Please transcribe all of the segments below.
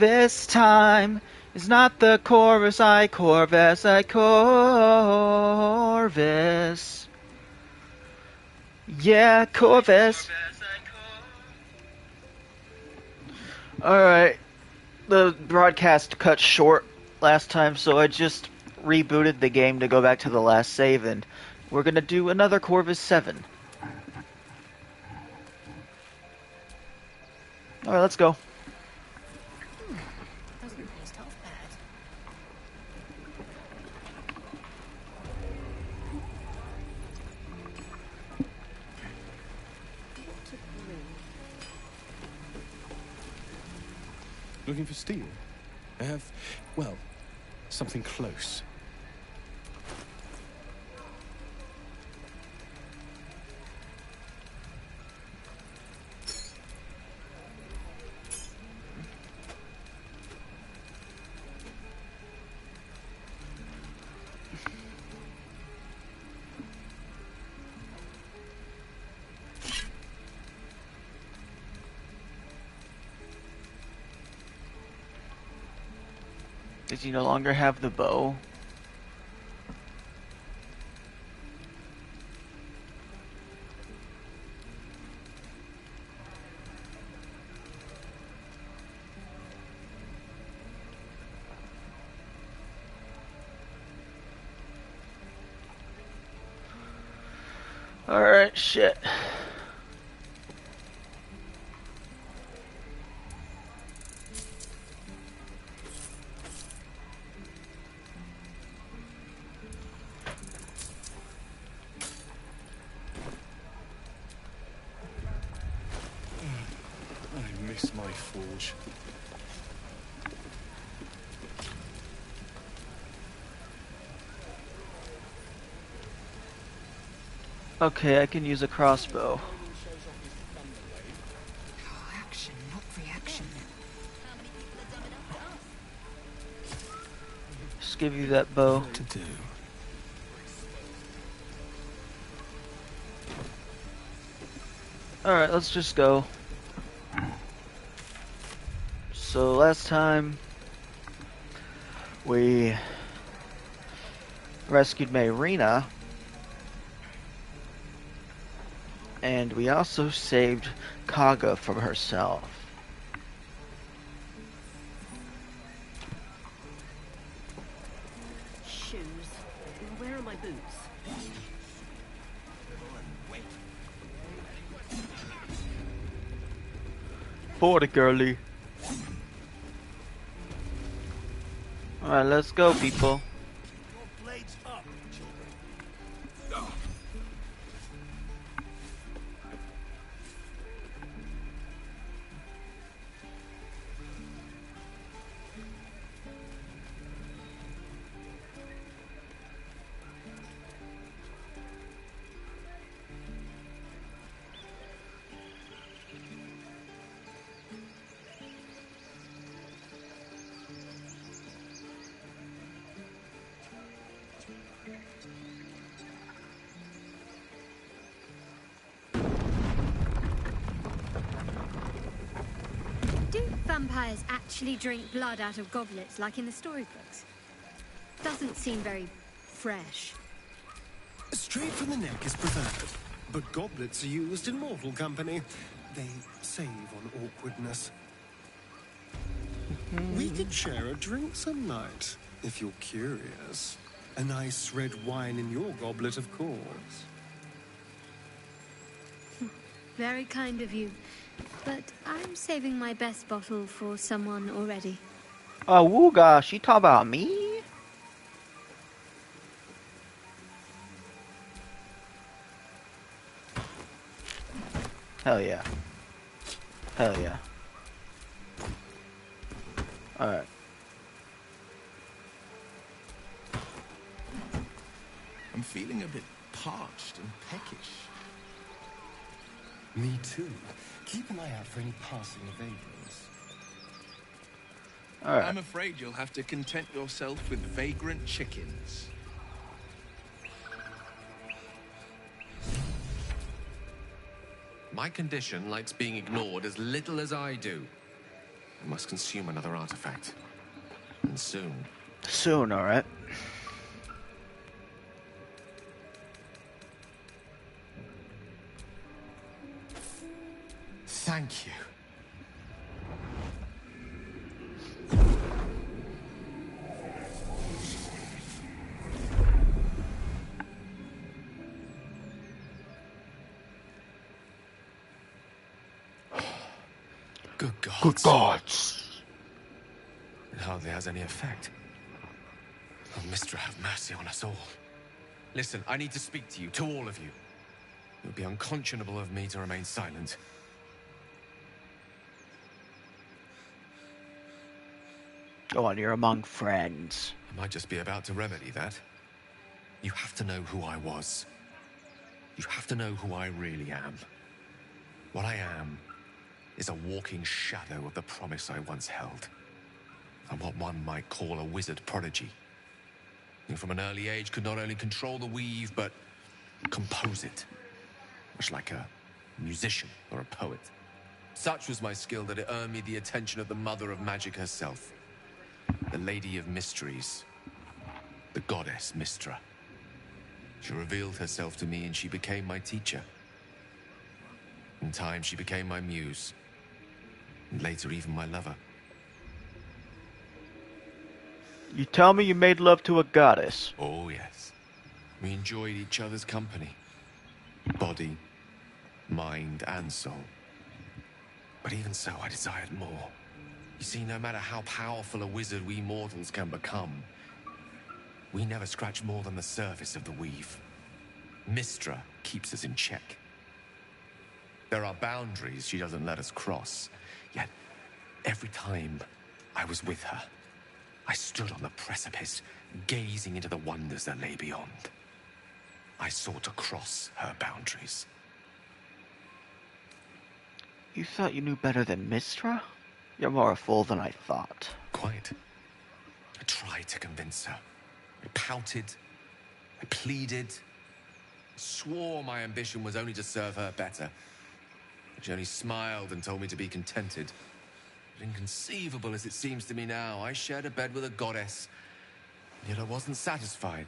Corvus time. It's not the chorus, I Corvus, I Corvus. Yeah, Corvus. Alright, the broadcast cut short last time, so I just rebooted the game to go back to the last save, and we're gonna do another Corvus 7. Alright, let's go. Doesn't taste half bad. What to bring? Looking for steel? I have, well, something close. Does he no longer have the bow? Alright, shit. I miss my forge. Okay, I can use a crossbow. Action, not reaction. Just give you that bow. What to do? Alright, let's just go. So last time we rescued Mayrina, and we also saved Kaga from herself. Shoes. Where are my boots? Forty girly. Alright, let's go, people. Blades up, children. Do vampires actually drink blood out of goblets like in the storybooks? Doesn't seem very fresh. Straight from the neck is preferred, but goblets are used in mortal company. They save on awkwardness. We could share a drink some night, if you're curious. A nice red wine in your goblet, of course. Very kind of you. But I'm saving my best bottle for someone already. Oh, wooga, she talk about me? Hell yeah. Hell yeah. Alright. I'm feeling a bit parched and peckish. Me too. Keep an eye out for any passing vagrants. Alright. I'm afraid you'll have to content yourself with vagrant chickens. My condition likes being ignored as little as I do. I must consume another artifact. And soon. Soon, alright. Thank you. Good gods. Good gods. It hardly has any effect. Oh, Mystra, have mercy on us all. Listen, I need to speak to you, to all of you. It would be unconscionable of me to remain silent. Go on, you're among friends. I might just be about to remedy that. You have to know who I was. You have to know who I really am. What I am is a walking shadow of the promise I once held. I'm what one might call a wizard prodigy. Who from an early age could not only control the weave, but compose it. Much like a musician or a poet. Such was my skill that it earned me the attention of the mother of magic herself. The Lady of Mysteries. The goddess Mystra. She revealed herself to me and she became my teacher. In time, she became my muse. And later, even my lover. You tell me you made love to a goddess. Oh, yes. We enjoyed each other's company. Body, mind, and soul. But even so, I desired more. You see, no matter how powerful a wizard we mortals can become, we never scratch more than the surface of the weave. Mystra keeps us in check. There are boundaries she doesn't let us cross. Yet, every time I was with her, I stood on the precipice, gazing into the wonders that lay beyond. I sought to cross her boundaries. You thought you knew better than Mystra? You're more a fool than I thought. Quite. I tried to convince her. I pouted. I pleaded. I swore my ambition was only to serve her better. She only smiled and told me to be contented. But inconceivable as it seems to me now, I shared a bed with a goddess, yet I wasn't satisfied.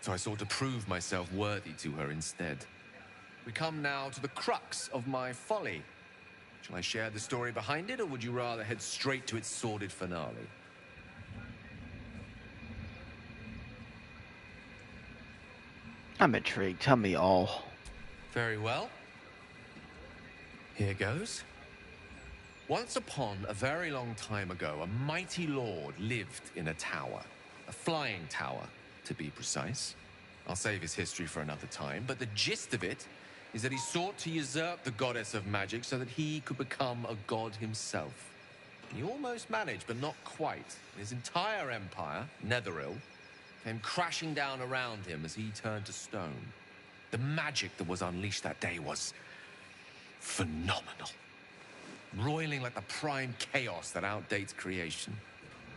So I sought to prove myself worthy to her instead. We come now to the crux of my folly. Shall I share the story behind it, or would you rather head straight to its sordid finale? I'm intrigued. Tell me all. Very well. Here goes. Once upon a very long time ago, a mighty lord lived in a tower. A flying tower, to be precise. I'll save his history for another time, but the gist of it is that he sought to usurp the goddess of magic so that he could become a god himself. He almost managed, but not quite. His entire empire, Netheril, came crashing down around him as he turned to stone. The magic that was unleashed that day was phenomenal. Roiling like the prime chaos that outdates creation.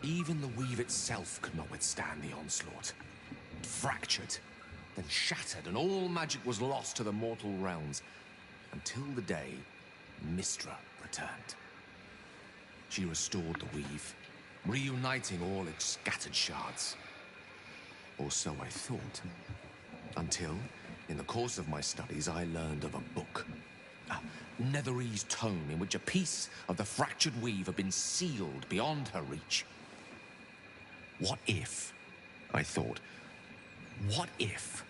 Even the weave itself could not withstand the onslaught. It fractured, then shattered, and all magic was lost to the mortal realms. Until the day Mystra returned. She restored the weave, reuniting all its scattered shards. Or so I thought. Until, in the course of my studies, I learned of a book. A Netherese tome in which a piece of the fractured weave had been sealed beyond her reach. What if, I thought, what if,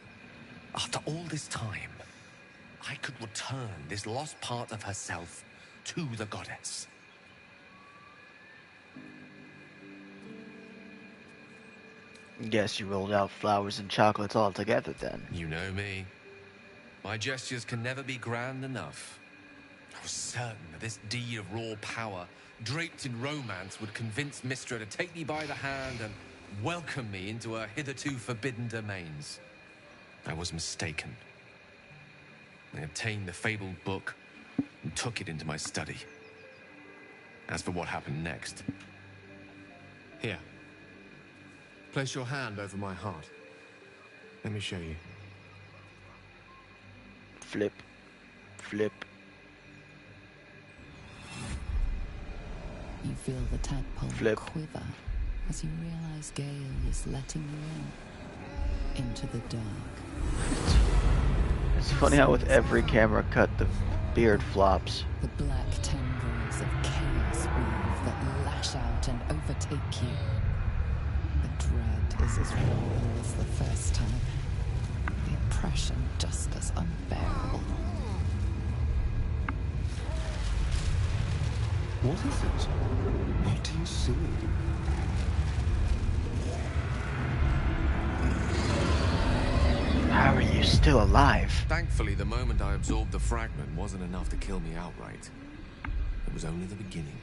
after all this time, I could return this lost part of herself to the goddess? Guess you rolled out flowers and chocolates all together then. You know me. My gestures can never be grand enough. I was certain that this deed of raw power, draped in romance, would convince Mystra to take me by the hand and welcome me into her hitherto forbidden domains. I was mistaken. I obtained the fabled book and took it into my study. As for what happened next... Here. Place your hand over my heart. Let me show you. Flip. Flip. feel the tadpole Flip. quiver as you realize Gale is letting you into the dark. It's funny how with every camera cut, the beard flops. The black tendrils of chaos weave that lash out and overtake you. The dread is as real as the first time. The oppression just as unbearable. What is it? What do you see? How are you still alive? Thankfully, the moment I absorbed the fragment wasn't enough to kill me outright. It was only the beginning.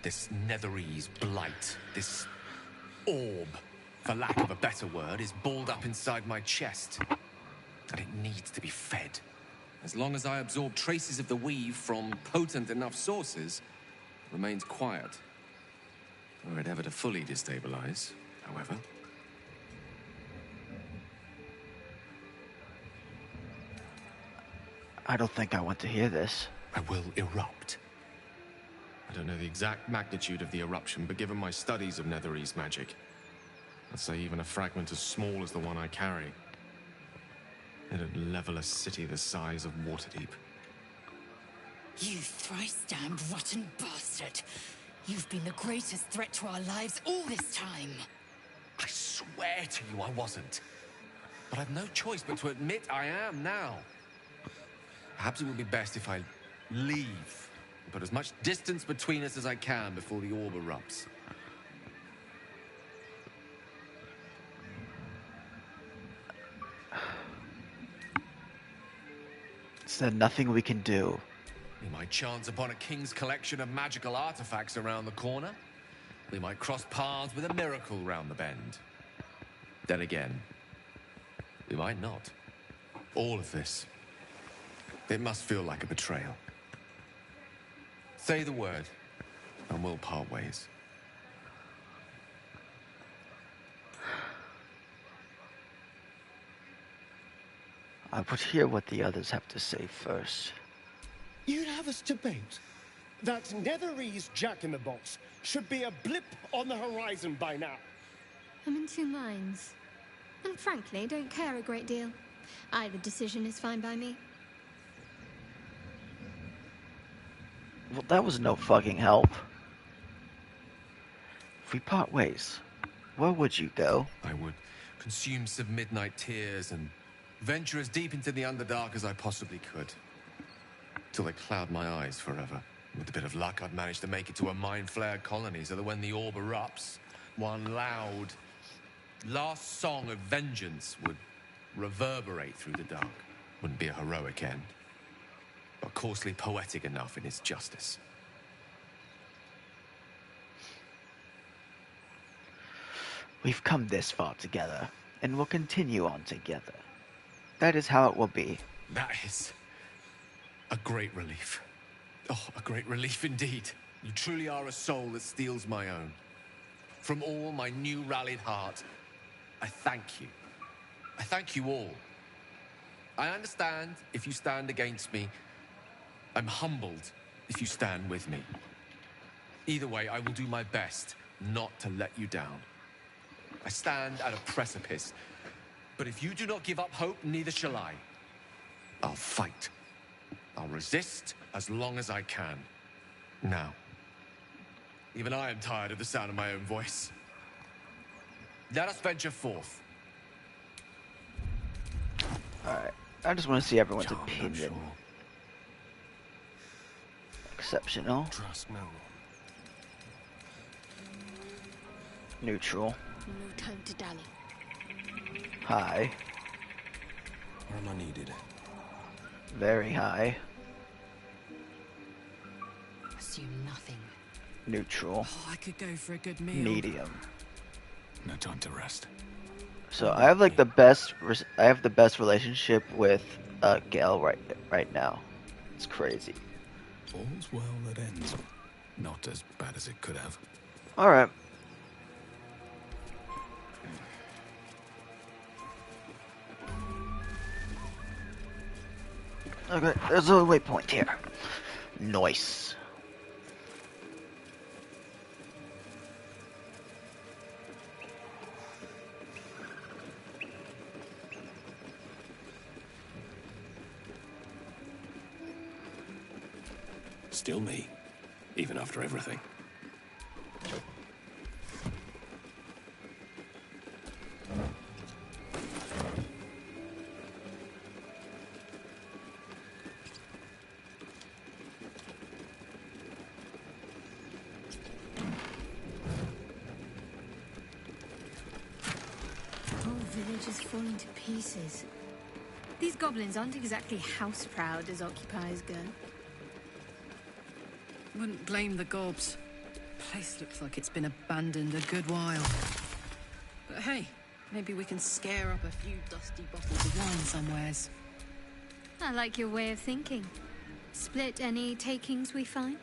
This Netherese blight, this orb, for lack of a better word, is balled up inside my chest. And it needs to be fed. As long as I absorb traces of the weave from potent enough sources, it remains quiet. Were it ever to fully destabilize, however. I don't think I want to hear this. I will erupt. I don't know the exact magnitude of the eruption, but given my studies of Netherese magic, I'd say even a fragment as small as the one I carry, it'd level a city the size of Waterdeep. You thrice-damned rotten bastard. You've been the greatest threat to our lives all this time. I swear to you I wasn't. But I've no choice but to admit I am now. Perhaps it would be best if I leave and put as much distance between us as I can before the orb erupts. Is there nothing we can do? We might chance upon a king's collection of magical artifacts around the corner. We might cross paths with a miracle round the bend. Then again, we might not. All of this, it must feel like a betrayal. Say the word, and we'll part ways. I would hear what the others have to say first. You'd have us debate that Netherese Jack-in-the-Box should be a blip on the horizon by now. I'm in two minds. And frankly, don't care a great deal. Either decision is fine by me. Well, that was no fucking help. If we part ways, where would you go? I would consume some midnight tears and venture as deep into the Underdark as I possibly could. Till they cloud my eyes forever. With a bit of luck, I'd manage to make it to a mind-flared colony so that when the orb erupts, one loud, last song of vengeance would reverberate through the dark. Wouldn't be a heroic end, but coarsely poetic enough in its justice. We've come this far together, and we'll continue on together. That is how it will be. That is a great relief. Oh, a great relief indeed. You truly are a soul that steals my own. From all my new rallied heart, I thank you. I thank you all. I understand if you stand against me. I'm humbled if you stand with me. Either way, I will do my best not to let you down. I stand at a precipice, but if you do not give up hope, neither shall I. I'll fight. I'll resist as long as I can. Now, even I am tired of the sound of my own voice. Let us venture forth. Alright, I just want to see everyone's Charmed, I'm opinion. sure. Exceptional. Trust no one. Neutral. No time to dally. High. Where am I needed? Very high. Assume nothing. Neutral. Oh, I could go for a good meal. Medium. No time to rest. So I have like the best. I have the best relationship with Gale right now. It's crazy. All's well that ends. Not as bad as it could have. All right. Okay, there's a waypoint here. Nice. Still me, even after everything. The whole village is falling to pieces. These goblins aren't exactly house-proud as occupiers go. Wouldn't blame the gobs. Place looks like it's been abandoned a good while. But hey, maybe we can scare up a few dusty bottles of wine somewheres. I like your way of thinking. Split any takings we find?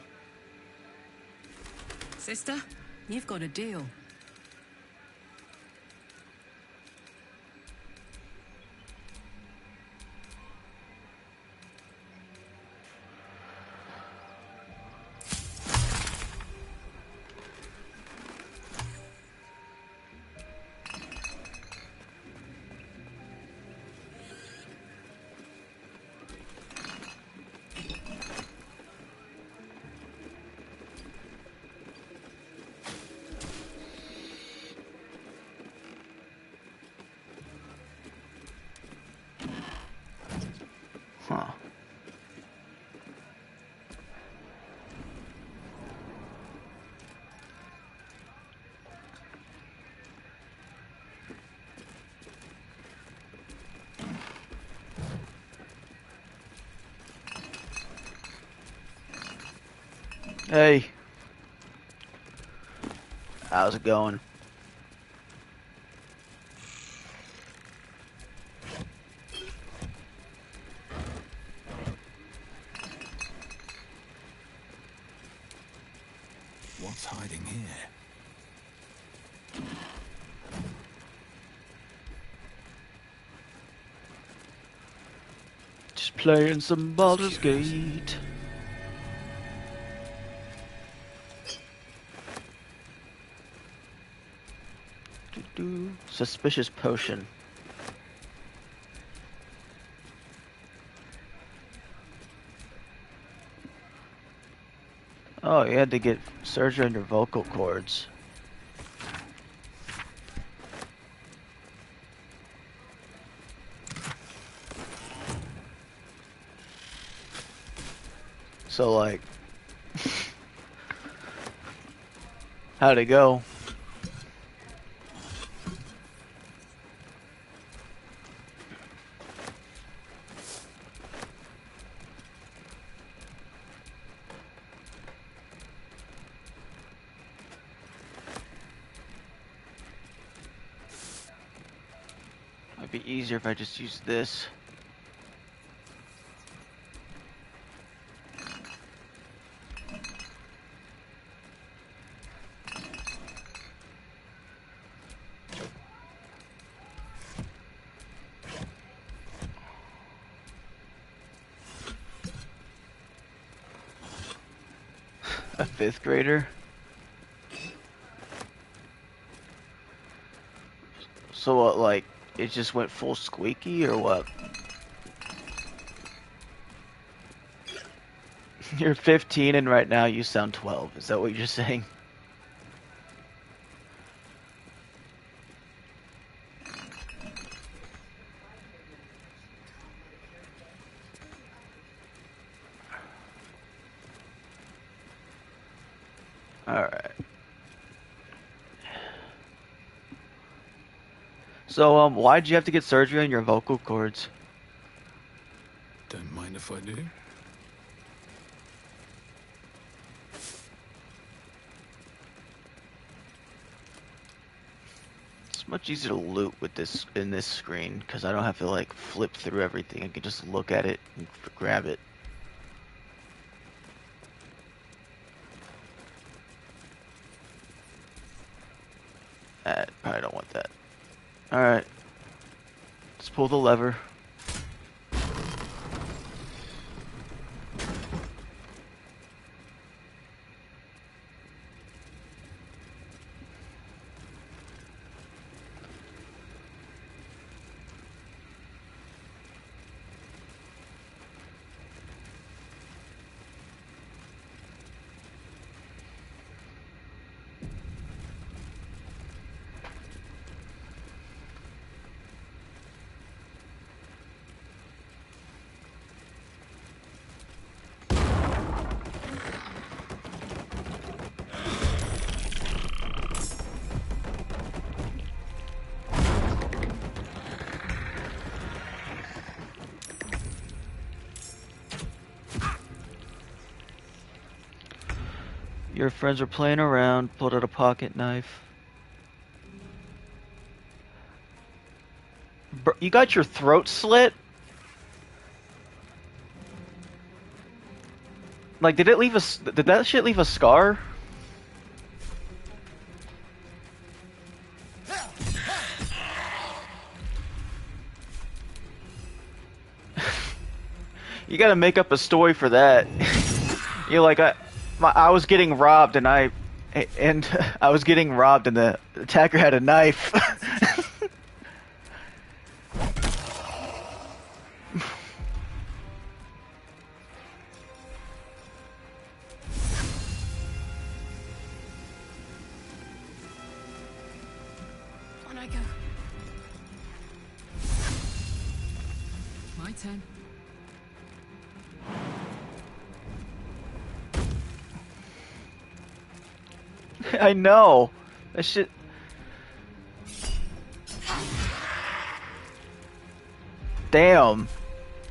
Sister, you've got a deal. Huh. Hey. How's it going? What's hiding here? Just playing some Baldur's Gate. Suspicious potion. Oh, you had to get surgery on your vocal cords. So, like, how'd it go? Might be easier if I just use this. A 5th grader? So what, like, it just went full squeaky or what? You're 15 and right now you sound 12. Is that what you're saying? Alright. So, why'd you have to get surgery on your vocal cords? Don't mind if I do. It's much easier to loot with this in this screen because I don't have to like flip through everything. I can just look at it and grab it. Probably don't want that. Alright. Let's pull the lever. Your friends were playing around, pulled out a pocket knife. You got your throat slit? Like, did that shit leave a scar? You gotta make up a story for that. You're like, I was getting robbed and I was getting robbed and the attacker had a knife. On I go. My turn. I know. That shit. Damn.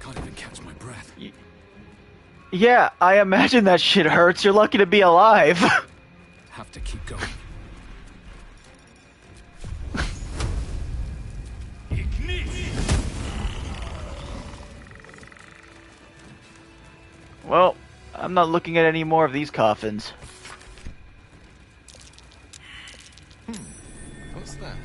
Can't even catch my breath. Yeah, I imagine that shit hurts. You're lucky to be alive. Have to keep going. Well, I'm not looking at any more of these coffins. What's that?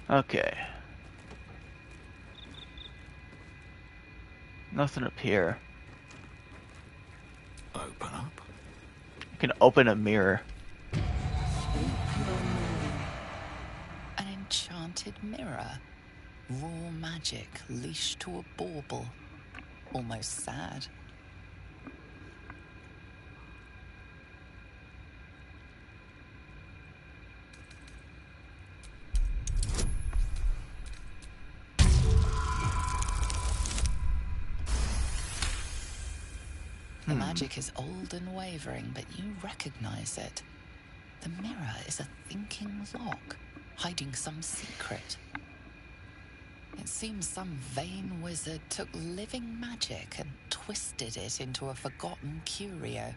Okay. Nothing up here. Open up. You can open a mirror. An enchanted mirror. Raw magic leashed to a bauble. Almost sad. The magic is old and wavering, but you recognize it. The mirror is a thinking lock, hiding some secret. It seems some vain wizard took living magic and twisted it into a forgotten curio.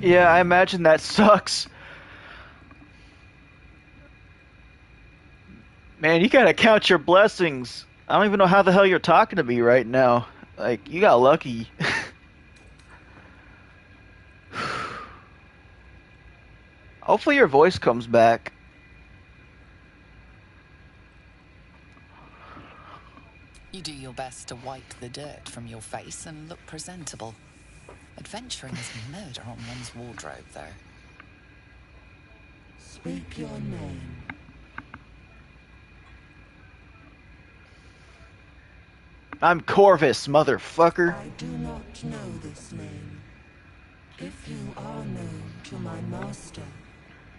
Yeah, I imagine that sucks. Man, you gotta count your blessings. I don't even know how the hell you're talking to me right now. Like, you got lucky. Hopefully your voice comes back. You do your best to wipe the dirt from your face and look presentable. Adventuring is murder on one's wardrobe, though. Speak your name. I'm Corvus, motherfucker. I do not know this name. If you are known to my master,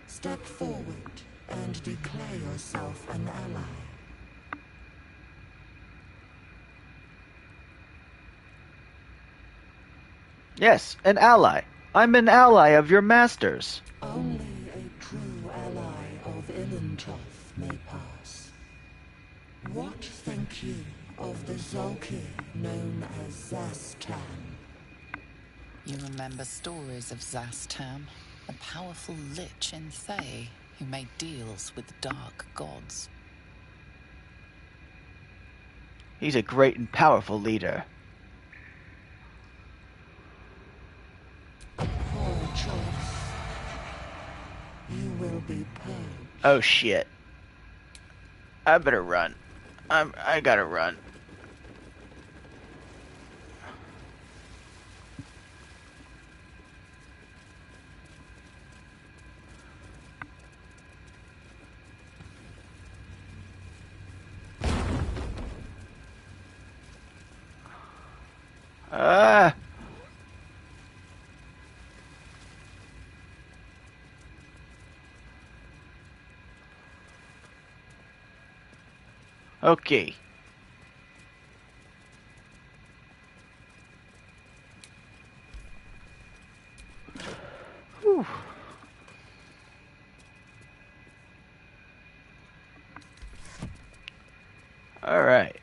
step forward and declare yourself an ally. Yes, an ally. I'm an ally of your master's. Only a true ally of Ilintoth may pass. What think you of the Zolki known as Zastan? You remember stories of Zastam, a powerful lich in Thay who made deals with dark gods. He's a great and powerful leader. Poor choice. You will be purged. Oh shit. I better run. I gotta run. Ah. Okay. Whew. Alright.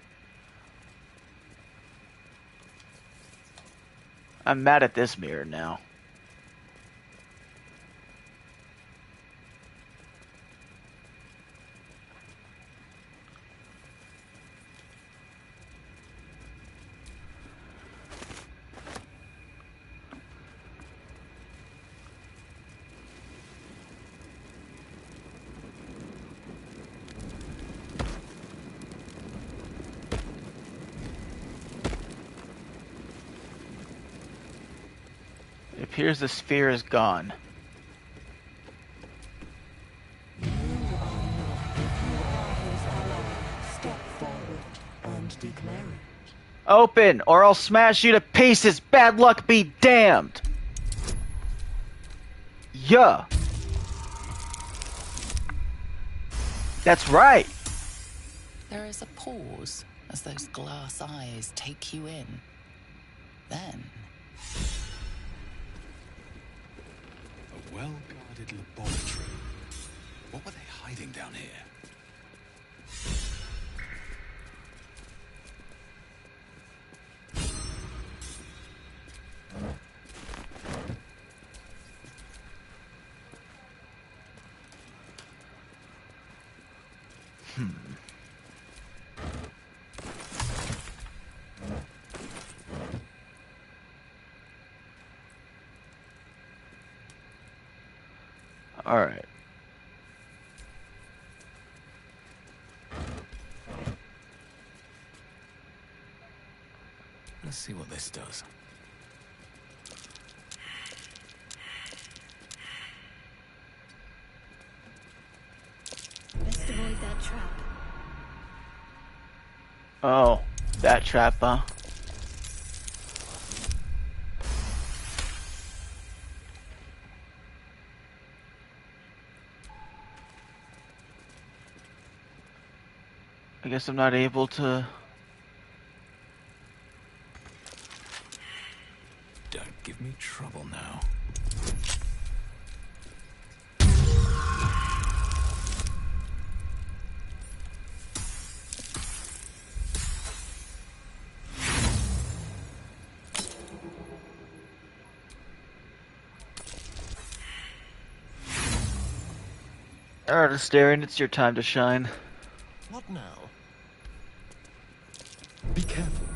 I'm mad at this mirror now. It appears the sphere is gone. Step forward and declare it. Open, or I'll smash you to pieces. Bad luck be damned. Yeah. That's right. There is a pause as those glass eyes take you in. Then, A well-guarded laboratory. What were they hiding down here? Alright. Let's see what this does. Best avoid that trap. Oh, that trap, huh? I guess I'm not able to... Don't give me trouble now. Alright, Astarion, it's your time to shine. What now? Be careful.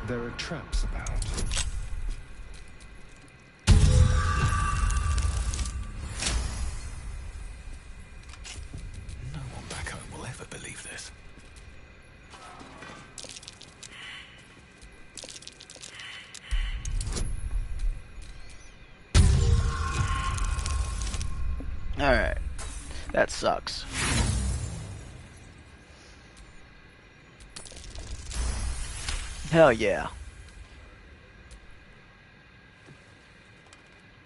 There are traps about. No one back home will ever believe this. Alright. That sucks. Hell yeah.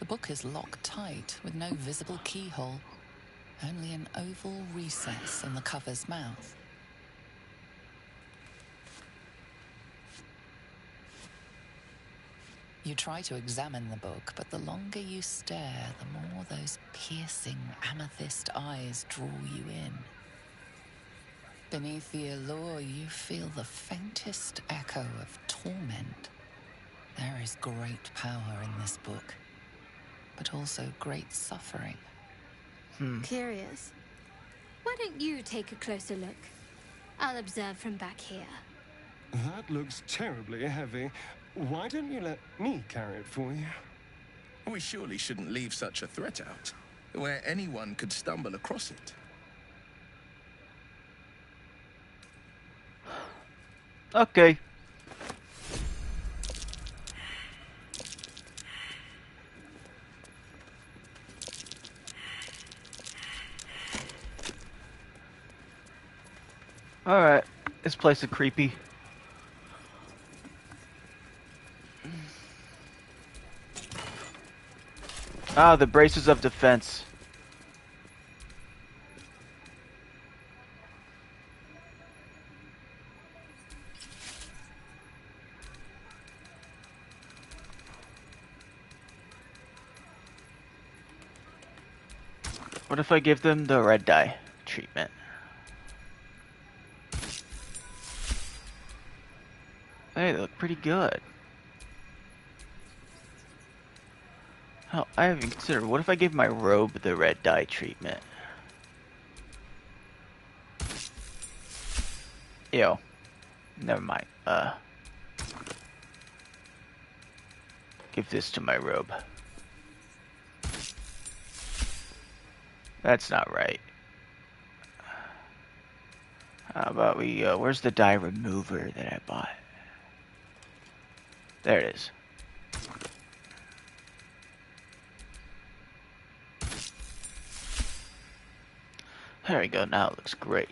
the book is locked tight with no visible keyhole, only an oval recess in the cover's mouth. You try to examine the book, but the longer you stare, the more those piercing amethyst eyes draw you in. Beneath the allure, you feel the faintest echo of torment. There is great power in this book, but also great suffering. Curious. Why don't you take a closer look? I'll observe from back here. That looks terribly heavy. Why don't you let me carry it for you? We surely shouldn't leave such a threat out, where anyone could stumble across it. Okay. Alright. This place is creepy. Ah, the braces of defense. What if I give them the red dye treatment? Hey, they look pretty good. Hell, I haven't considered, what if I give my robe the red dye treatment? Ew. Never mind. Give this to my robe. That's not right. How about we, where's the dye remover that I bought? There it is. There we go, now it looks great.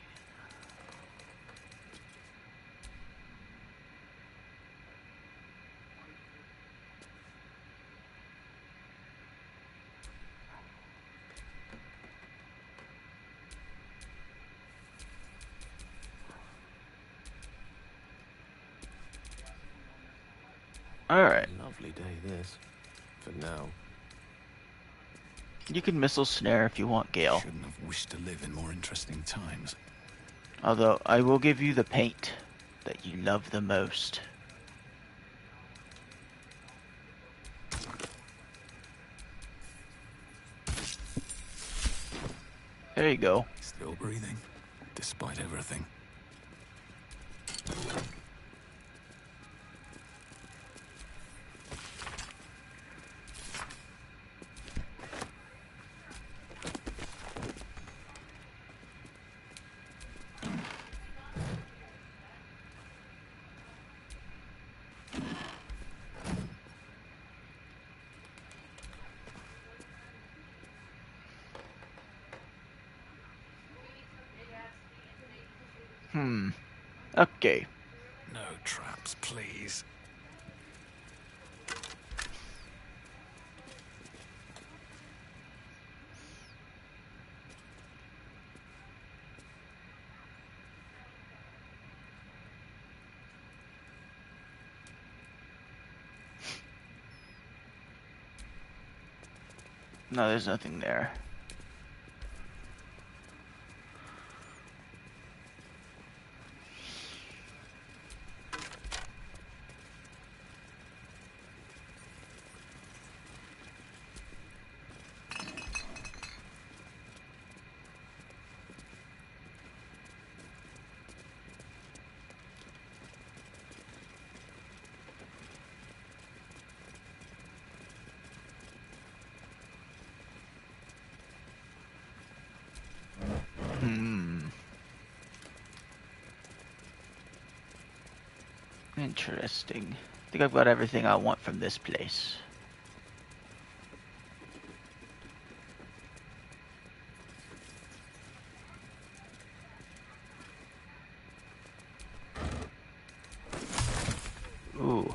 Alright. Lovely day this. For now. You can missile snare if you want, Gale. Shouldn't have wished to live in more interesting times. Although, I will give you the paint that you love the most. There you go. Still breathing, despite everything. Okay. No traps, please. No, there's nothing there. Interesting. I think I've got everything I want from this place. Ooh.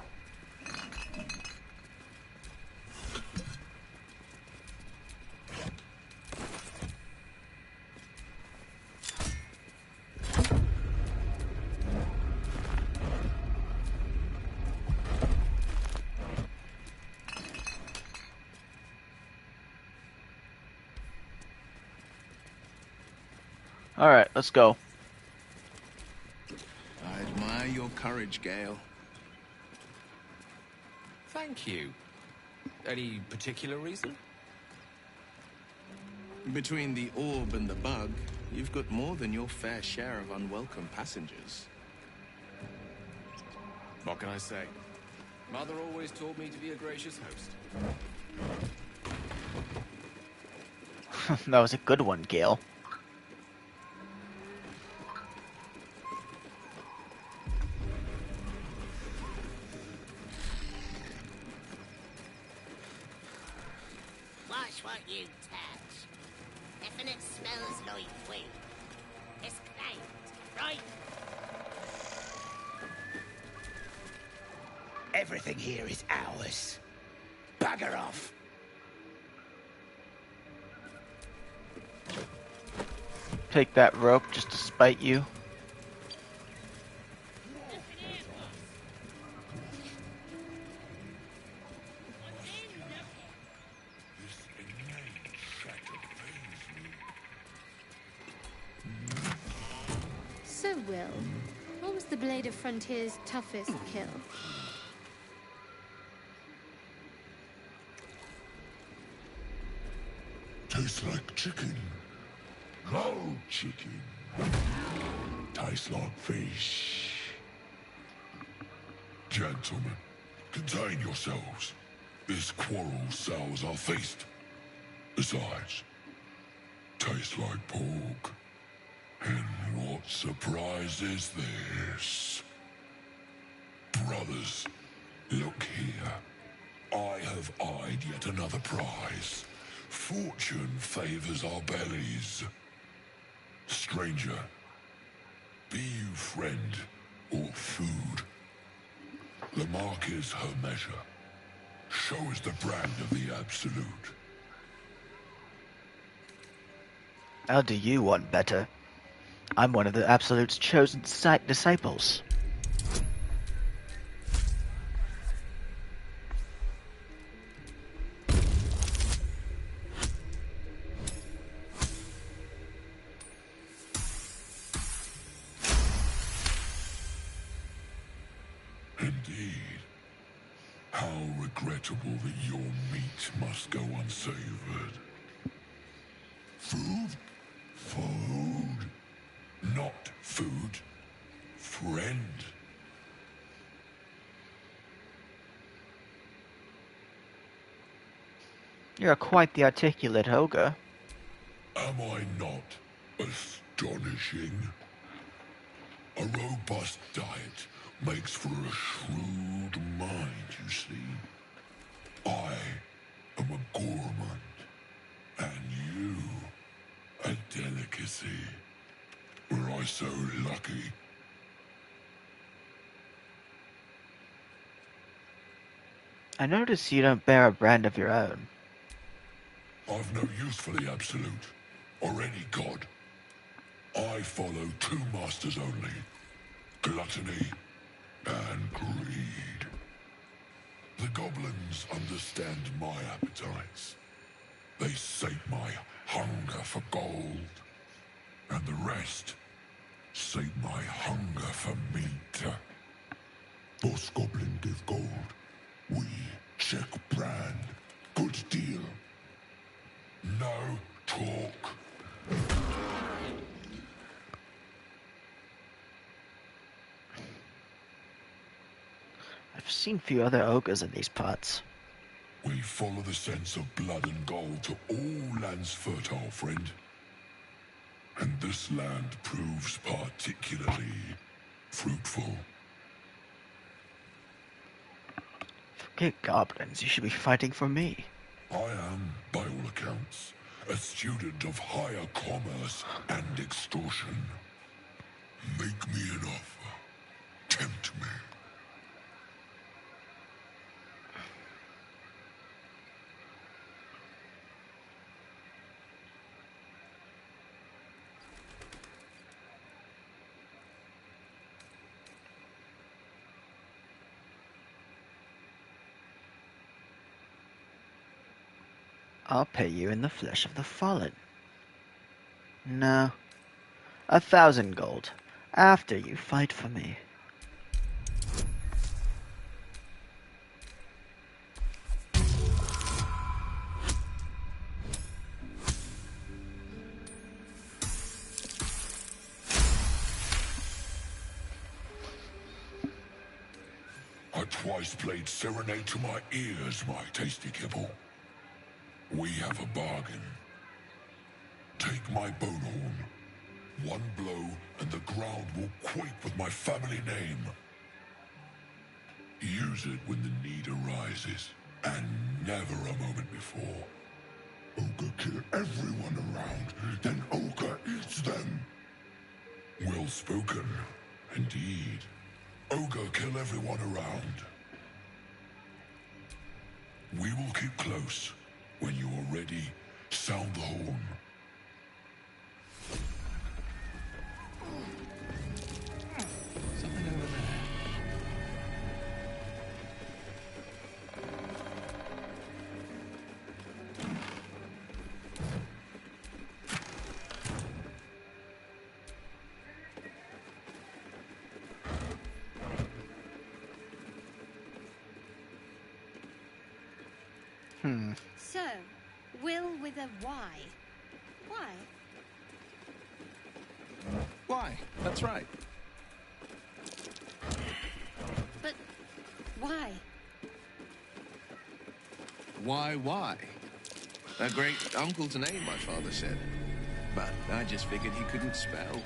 Alright, let's go. I admire your courage, Gale. Thank you. Any particular reason? Between the orb and the bug, you've got more than your fair share of unwelcome passengers. What can I say? Mother always taught me to be a gracious host. That was a good one, Gale. Watch what you touch. If it smells like weed, it's claimed, right? Everything here is ours. Bugger off. Take that rope just to spite you. Will, what was the Blade of Frontier's toughest kill? Tastes like chicken. No chicken. Tastes like fish. Gentlemen, contain yourselves. This quarrel sours our feast. Besides, tastes like pork. And what surprise is this? Brothers, look here. I have eyed yet another prize. Fortune favors our bellies. Stranger, be you friend or food. The mark is her measure. Show us the brand of the Absolute. How do you want better? I'm one of the Absolute's chosen disciples. Indeed. How regrettable that your meat must go unsavored. Food? Food. Not food. Friend. You're quite the articulate ogre. Am I not astonishing? A robust diet makes for a shrewd mind, you see. I am a gourmand, and you a delicacy. Were I so lucky? I notice you don't bear a brand of your own. I've no use for the Absolute, or any god. I follow two masters only. Gluttony and greed. The goblins understand my appetites. They sate my hunger for gold. And the rest sate my hunger for meat. Boss Goblin give gold. We check brand. Good deal. No talk. I've seen few other ogres in these parts. We follow the sense of blood and gold to all lands fertile, friend. And this land proves particularly fruitful. Forget goblins, you should be fighting for me. I am, by all accounts, a student of higher commerce and extortion. Make me an offer. Tempt me. I'll pay you in the flesh of the fallen. No. 1,000 gold. After you fight for me. I twice played serenade to my ears, my tasty kibble. We have a bargain. Take my bone horn. One blow, and the ground will quake with my family name. Use it when the need arises, and never a moment before. Ogre kill everyone around, then Ogre eats them. Well spoken, indeed. Ogre kill everyone around. We will keep close. When you are ready, sound the horn. Something over there. So, Will with a Y. Why? Why? That's right. But why? Why? A great uncle's name, my father said. But I just figured he couldn't spell.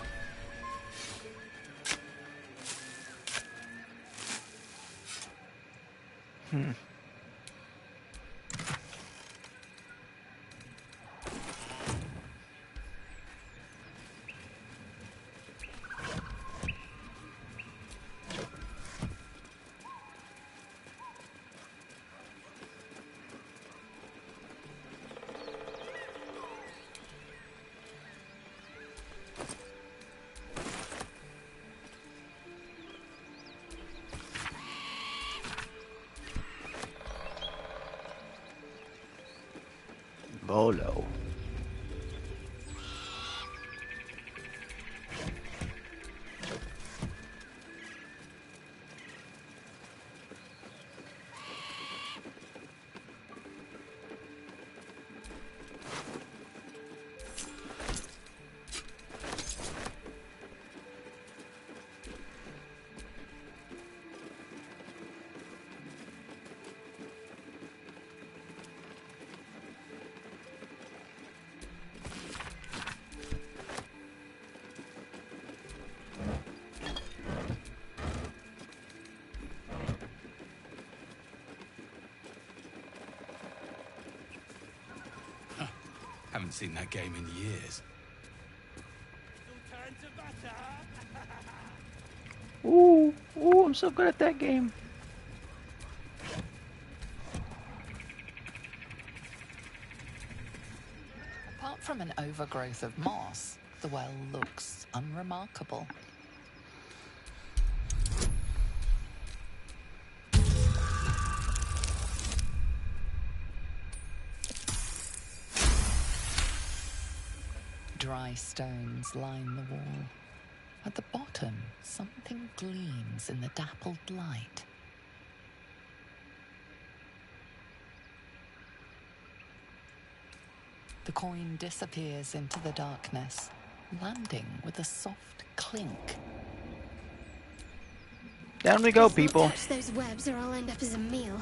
Volo. Haven't seen that game in years. Ooh, I'm so good at that game. Apart from an overgrowth of moss, the well looks unremarkable. Dry stones line the wall. At the bottom, something gleams in the dappled light. The coin disappears into the darkness, landing with a soft clink. Down we go, Let's not people. touch those webs or I'll end up as a meal.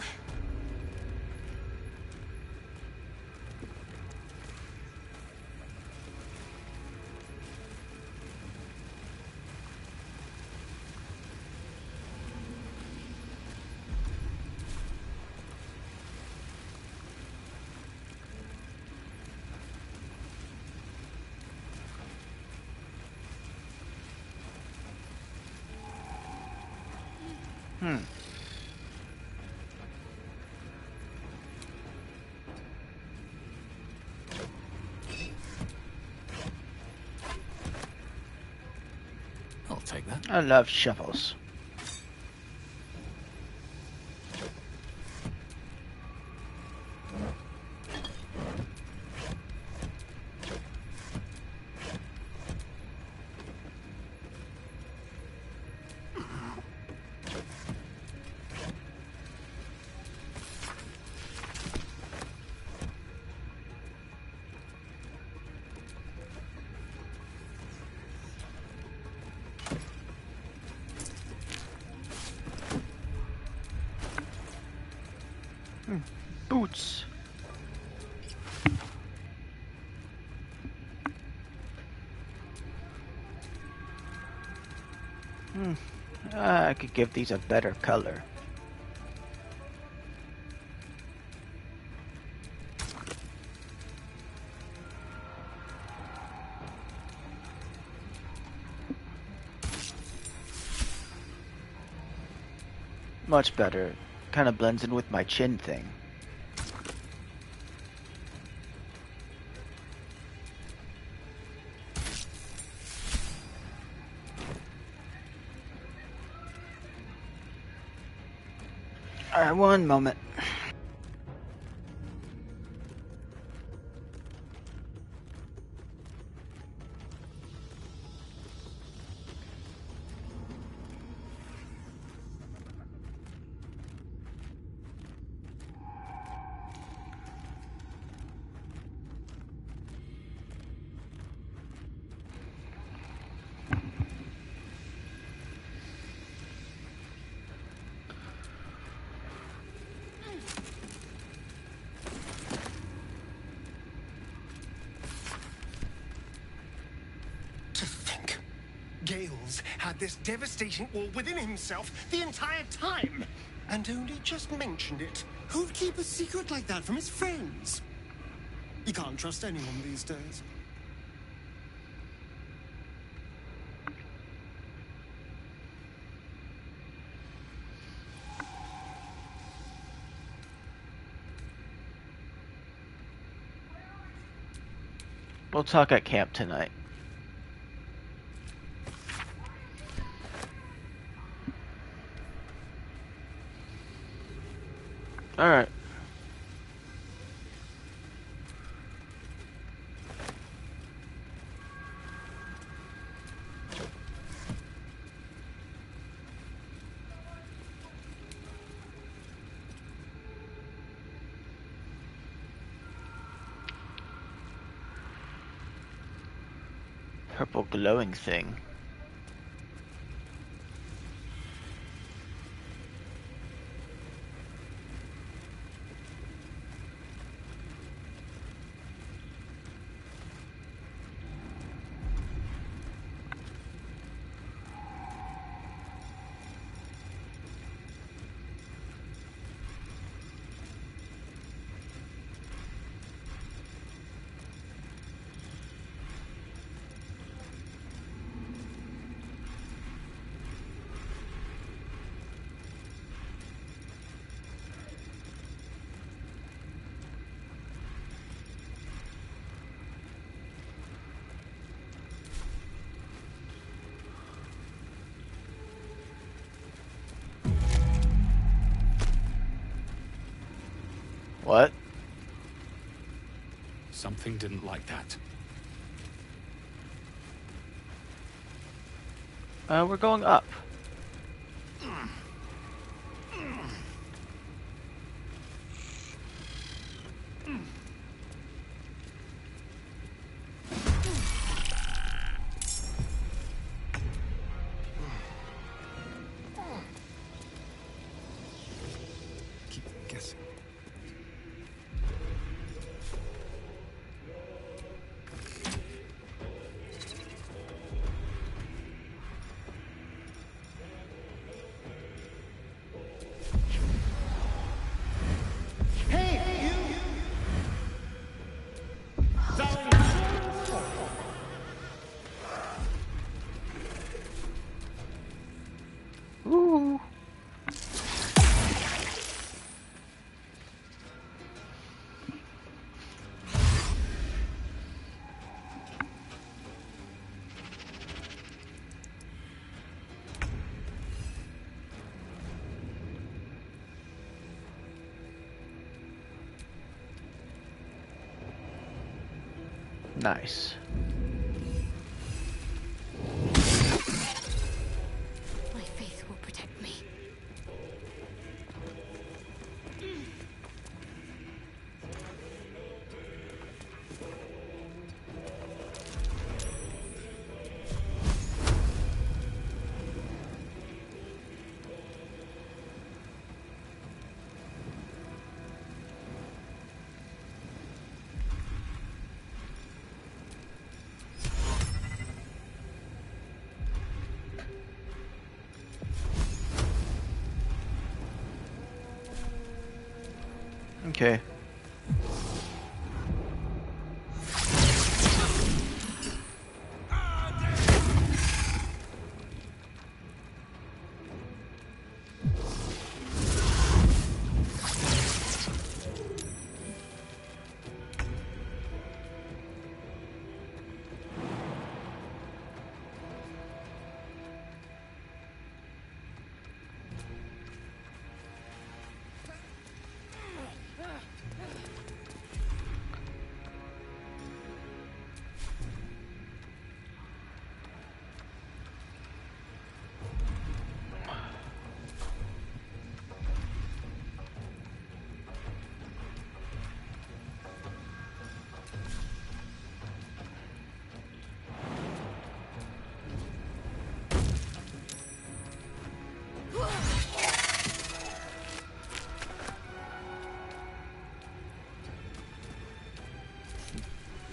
I'll take that. I love shovels. Boots. I could give these a better color. Much better. Kind of blends in with my chin thing. Alright, one moment. Gales had this devastating war within himself the entire time, and only just mentioned it. Who'd keep a secret like that from his friends? You can't trust anyone these days. We'll talk at camp tonight. Alright. Purple glowing thing. What? Something didn't like that. We're going up. Keep guessing. Ooh. Nice. My faith will protect me. Okay.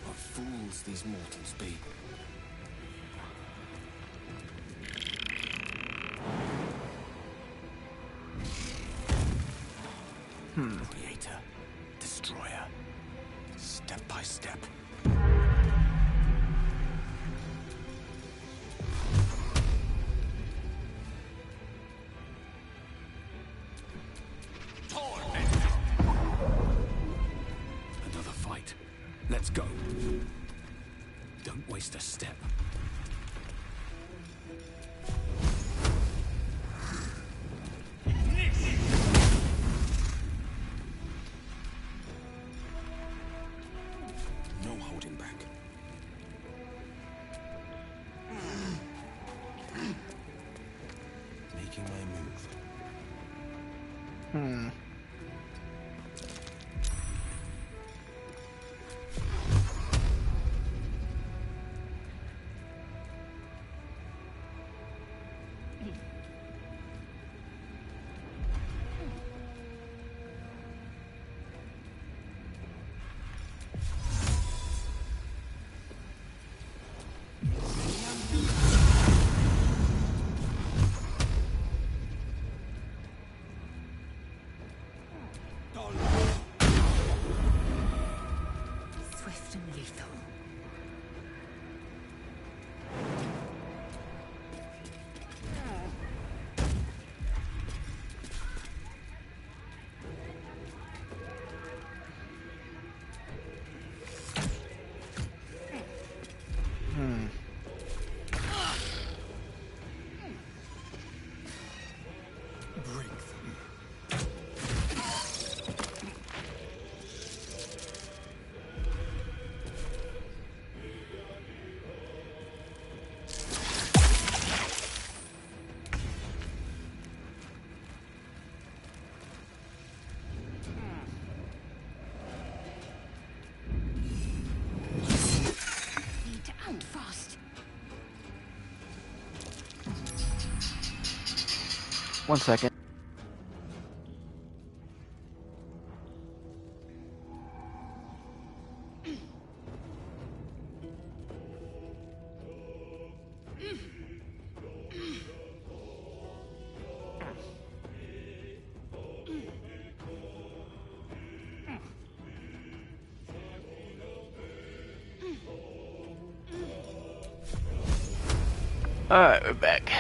What fools these mortals be. Creator, destroyer, step by step. Another fight. Let's go. Don't waste a step. No holding back. Making my move. Swift and lethal. Bring them. Need to act fast. One second. Alright, we're back.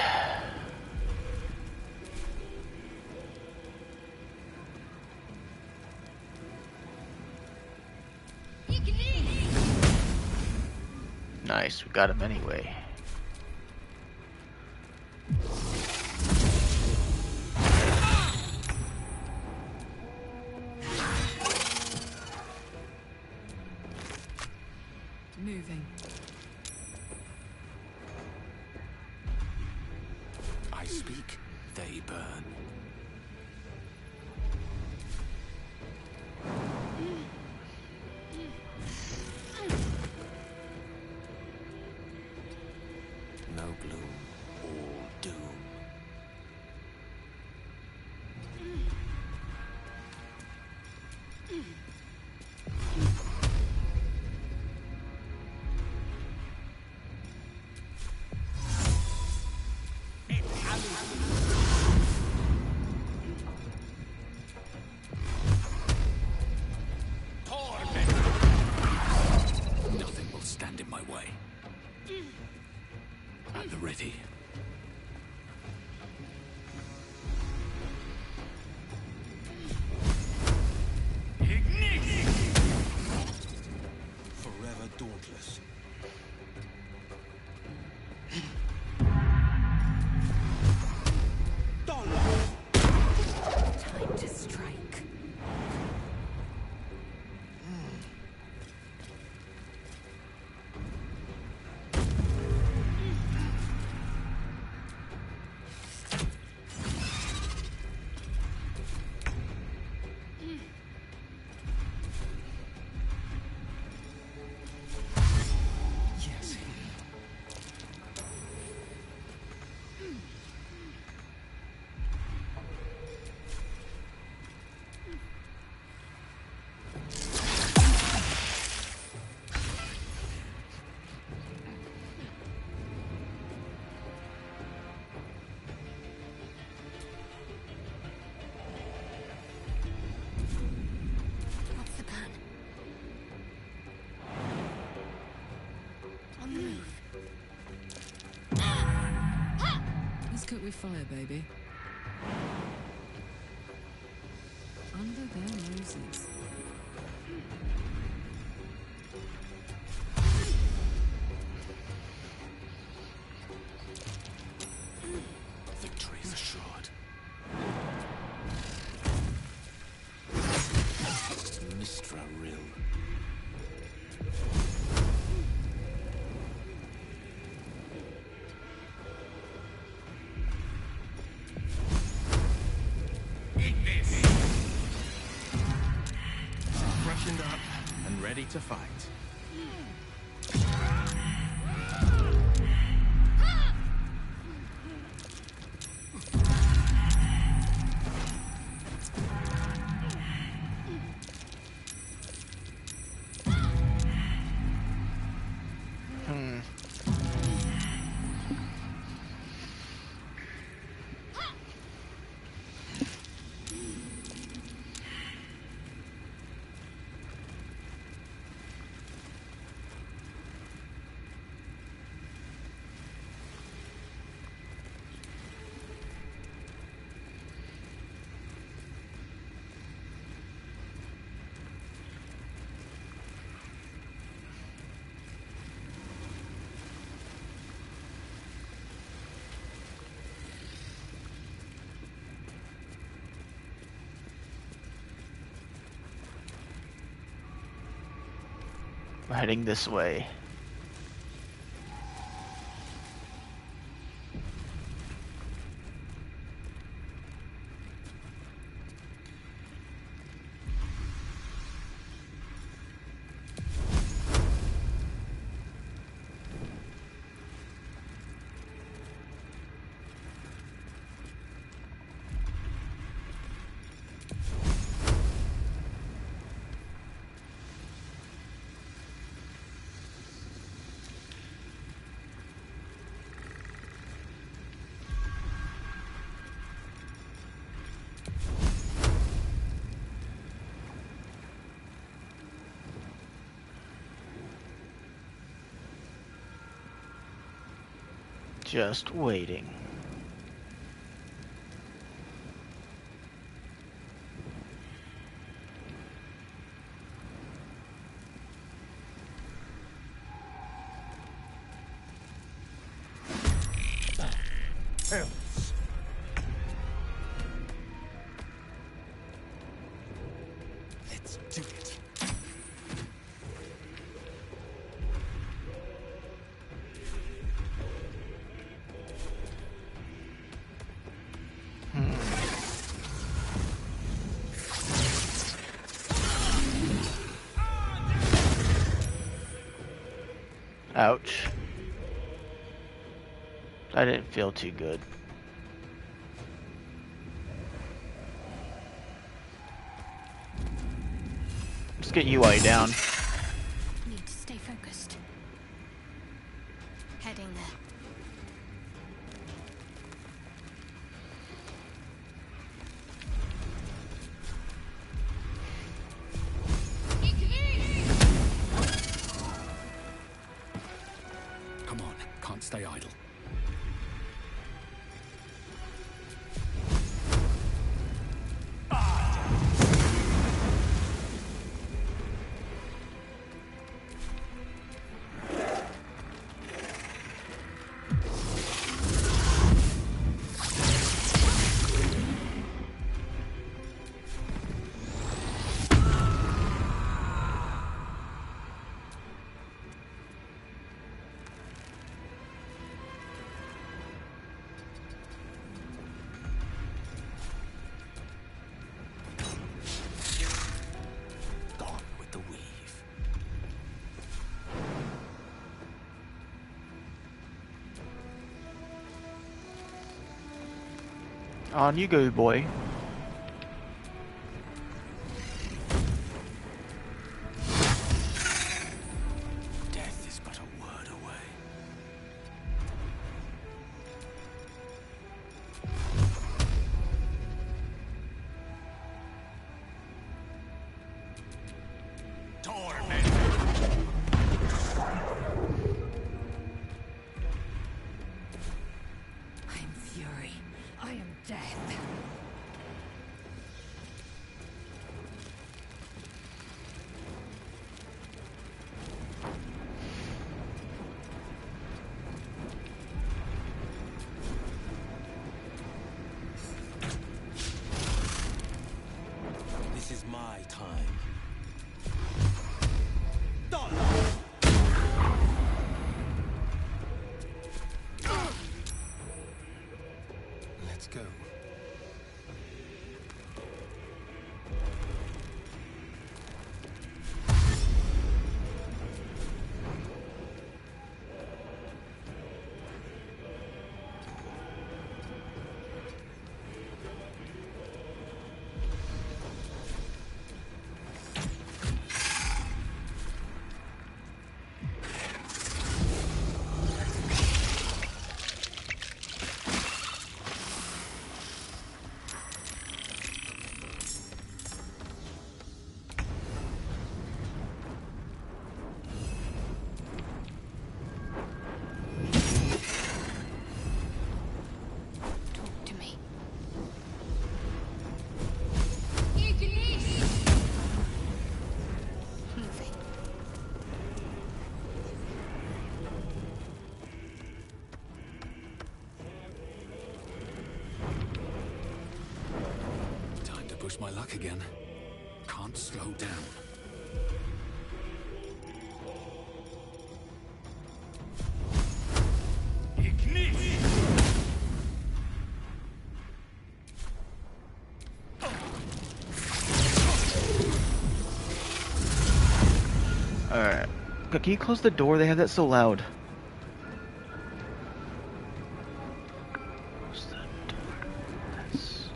Nice, we got him anyway. Moving. I speak, they burn. No gloom, all doom. Nothing will stand in my way. At the ready. Ignition! Cook with fire, baby. Under their noses. Victory's assured. Mistra Rill. Freshened up and ready to fight. We're heading this way. Just waiting. Else. Let's do it. Ouch. I didn't feel too good. Let's get UI down. Need to stay focused. Heading there. Come on, can't stay idle. Gone with the weave. On you go, boy. Death is but a word away. I'm furious. my time. Let's go. Push my luck again. Can't slow down. Alright. Can you close the door? They have that so loud. Close the door. That's...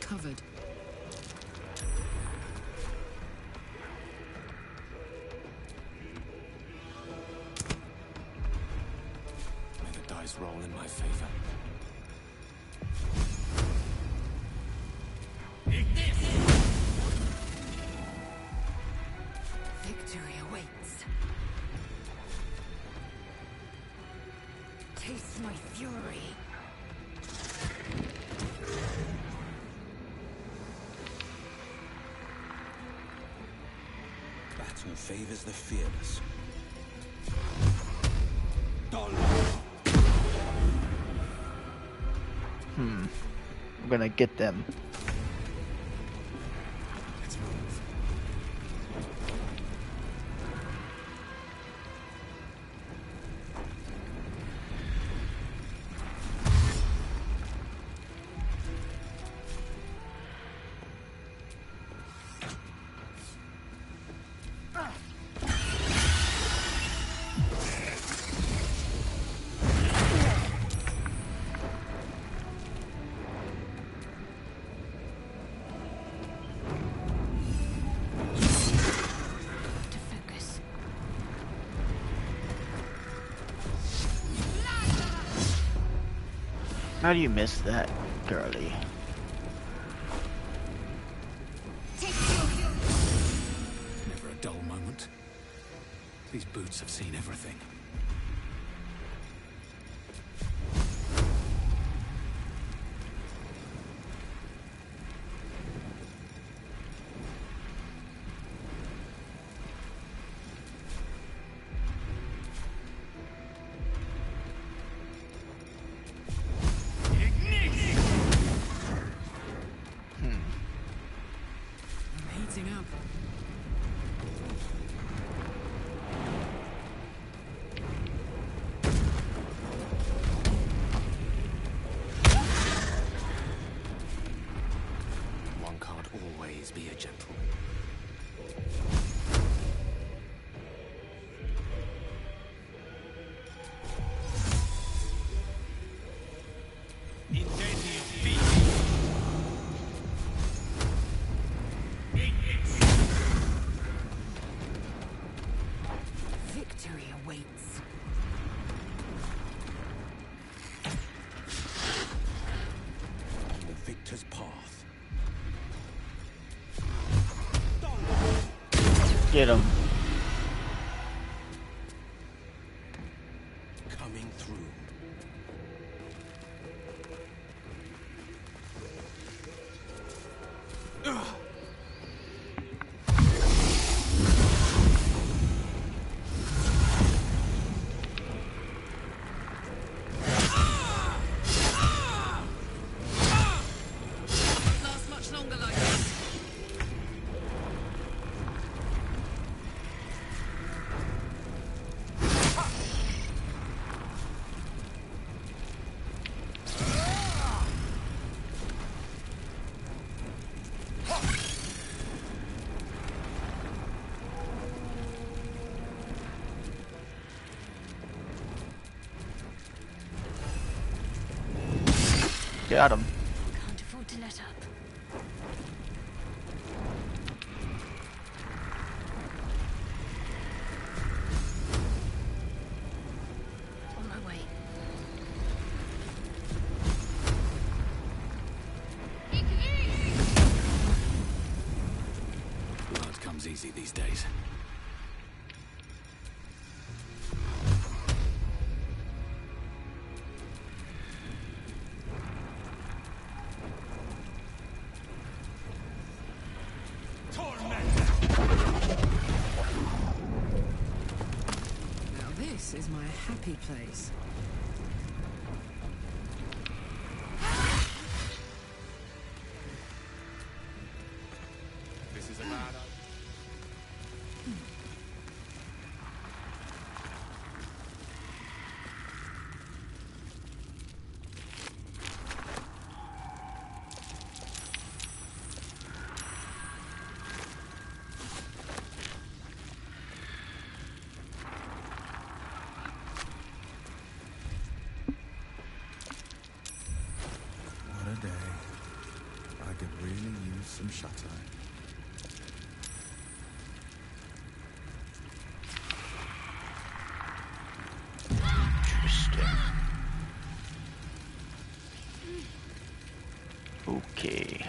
Covered. May the dice roll in my favor. Victory awaits. Taste my fury. Battle favors the fearless. I'm gonna get them. Let's move. How do you miss that, girly? Never a dull moment. These boots have seen everything. Heating up. One can't always be a gentleman. Victory awaits. The victor's path. Get him. Coming through. Got him. Can't afford to let up. On my way. Blood comes easy these days. Now this is my happy place. This is a bad What a day. I could really use some shut-eye. Interesting. Okay.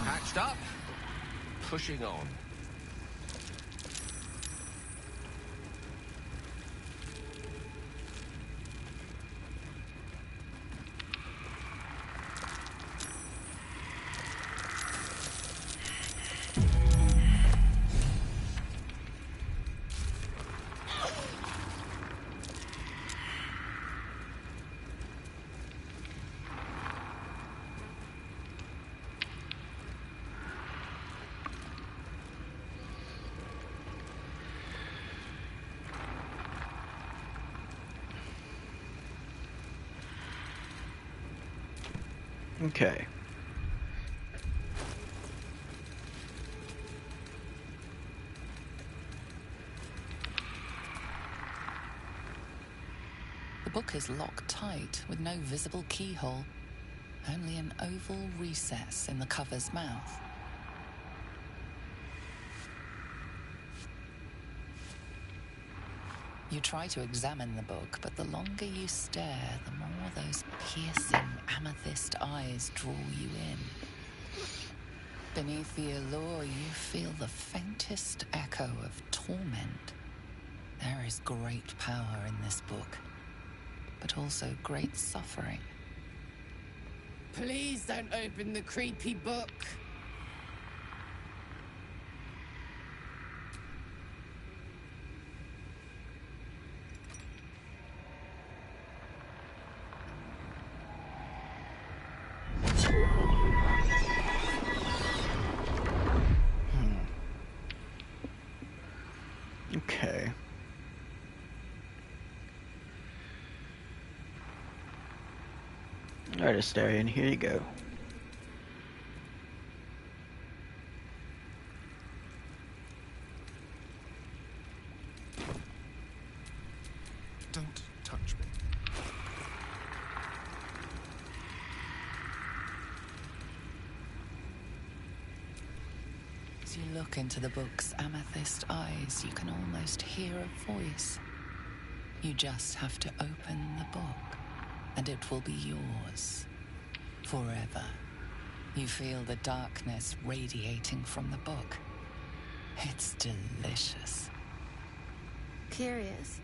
Patched up, pushing on. Okay. The book is locked tight with no visible keyhole, only an oval recess in the cover's mouth. You try to examine the book, but the longer you stare, the more those piercing amethyst eyes draw you in. Beneath the allure, you feel the faintest echo of torment. There is great power in this book, but also great suffering. Please don't open the creepy book. Okay. Alright, Astarion, here you go. Don't touch me. As you look into the book's amethyst eyes, you can almost hear a voice. You just have to open the book, and it will be yours. Forever. You feel the darkness radiating from the book. It's delicious. Curious.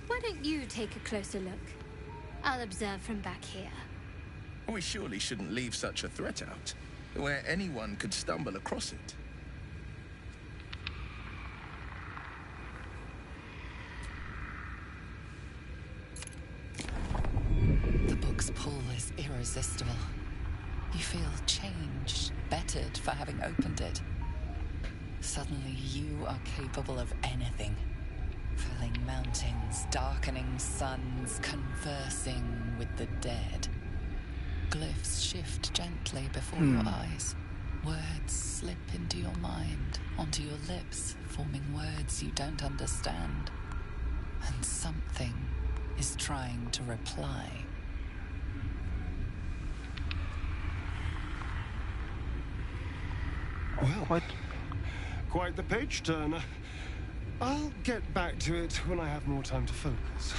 Why don't you take a closer look? I'll observe from back here. We surely shouldn't leave such a threat out, where anyone could stumble across it. The book's pull is irresistible. You feel changed, bettered for having opened it. Suddenly, you are capable of anything. Falling mountains, darkening suns, conversing with the dead. Glyphs shift gently before your eyes. Words slip into your mind, onto your lips, forming words you don't understand. And something is trying to reply. Well, quite the page turner. I'll get back to it when I have more time to focus.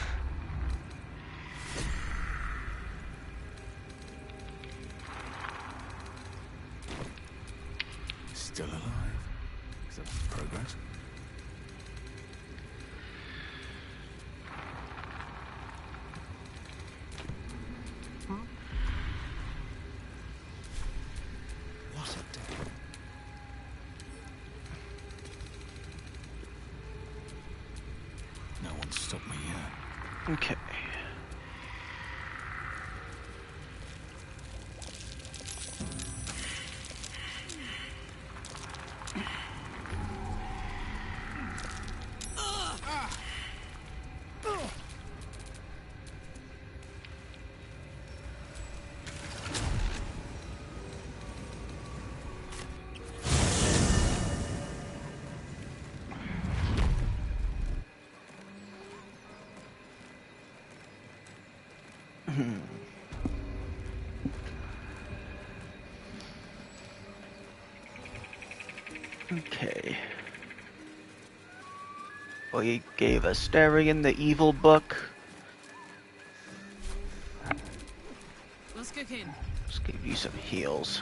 Still alive. Is that progress? What a day. No one stopped me yet. Okay. Okay. Well, you gave Asterion the evil book. Let's kick in. Let's give you some heals.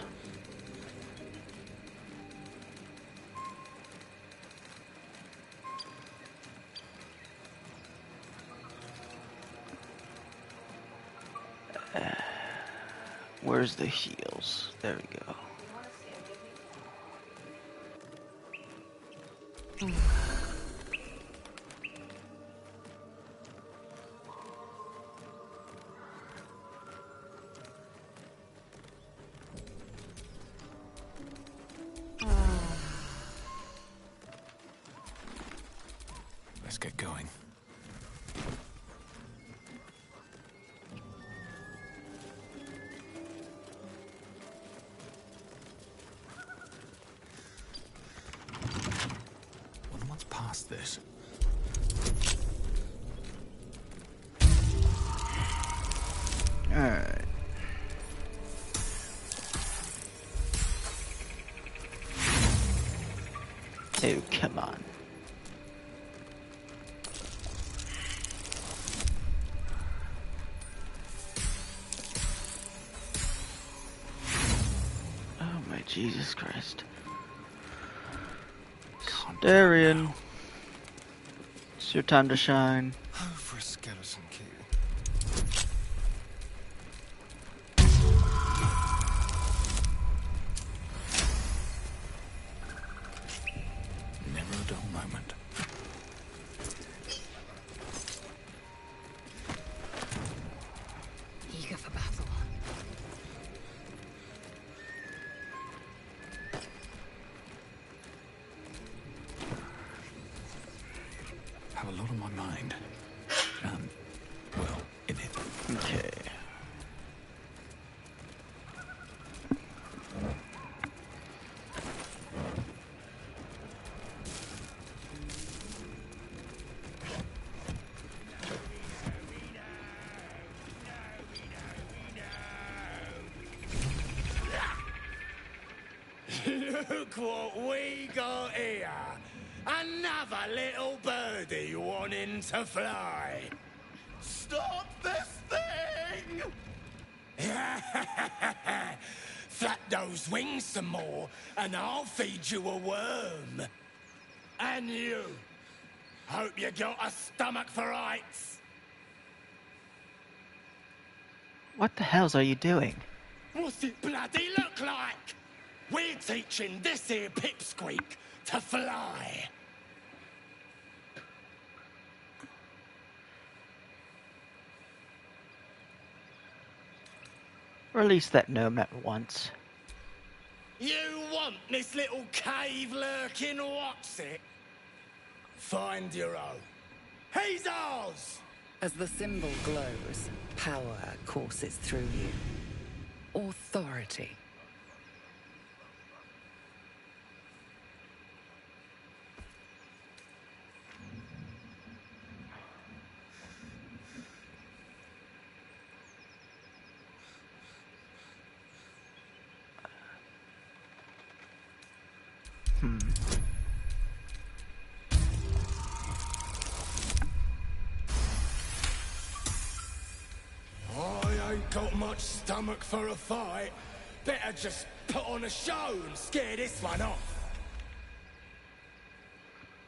Where's the heals? There we go. Let's get going. Wonder what's past this. Alright. Oh, come on. Oh my Jesus Christ. Darian. It's your time to shine. Oh, for a skeleton key. Never a dull moment. Eager for battle. Have a lot on my mind. Well, in it. Okay. Look what we got here. Another little birdie wanting to fly. Stop this thing! Flap those wings some more, and I'll feed you a worm. And you. Hope you got a stomach for heights. What the hells are you doing? What's it bloody look like? We're teaching this here pipsqueak to fly. Release that gnome at once. You want this little cave lurking what's it? Find your own. He's ours! As the symbol glows, power courses through you. Authority. I ain't got much stomach for a fight. Better just put on a show and scare this one off.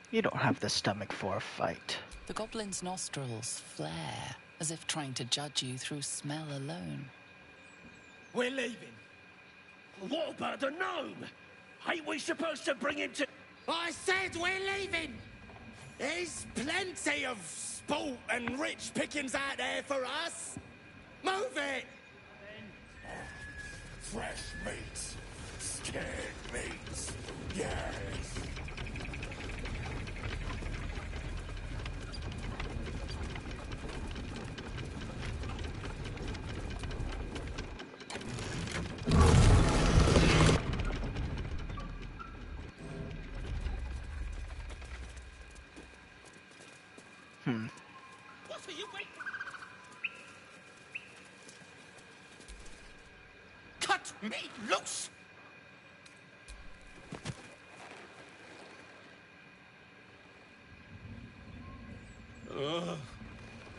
You don't have the stomach for a fight. The goblin's nostrils flare, as if trying to judge you through smell alone. We're leaving. What about the gnome? Ain't we supposed to bring him to... I said we're leaving! There's plenty of sport and rich pickings out there for us. Move it! Fresh meats. Scared meats. Yes. What are you waiting... Cut me loose!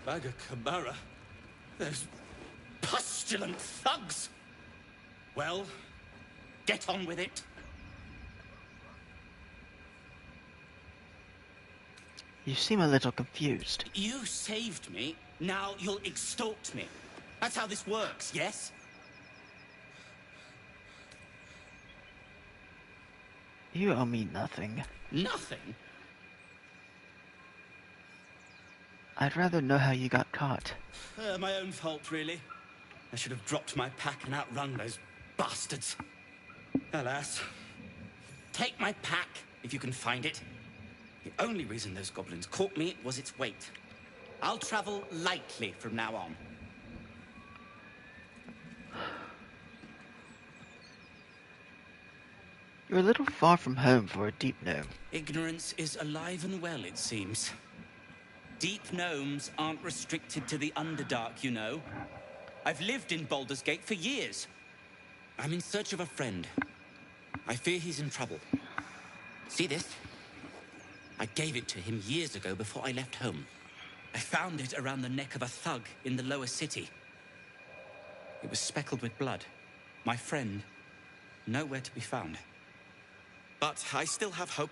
Bag of Camara. There's pustulant thugs. Well, get on with it. You seem a little confused. You saved me, now you'll extort me. That's how this works, yes? You owe me nothing. Nothing? I'd rather know how you got caught. My own fault, really. I should have dropped my pack and outrun those bastards. Alas. Take my pack, if you can find it. The only reason those goblins caught me was its weight. I'll travel lightly from now on. You're a little far from home for a deep gnome. Ignorance is alive and well, it seems. Deep gnomes aren't restricted to the Underdark, you know. I've lived in Baldur's Gate for years. I'm in search of a friend. I fear he's in trouble. See this? I gave it to him years ago before I left home. I found it around the neck of a thug in the lower city. It was speckled with blood. My friend, nowhere to be found. But I still have hope.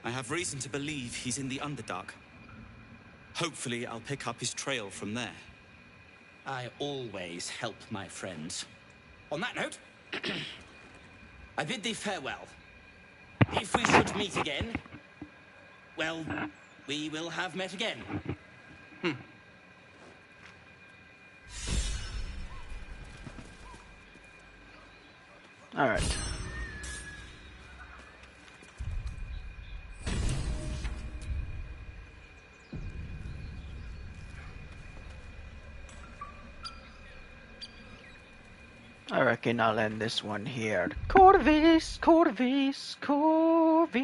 I have reason to believe he's in the Underdark. Hopefully, I'll pick up his trail from there. I always help my friends. On that note, I bid thee farewell. If we should meet again, well, we will have met again. All right. I reckon I'll end this one here. Corvus, Corvus, Corvus.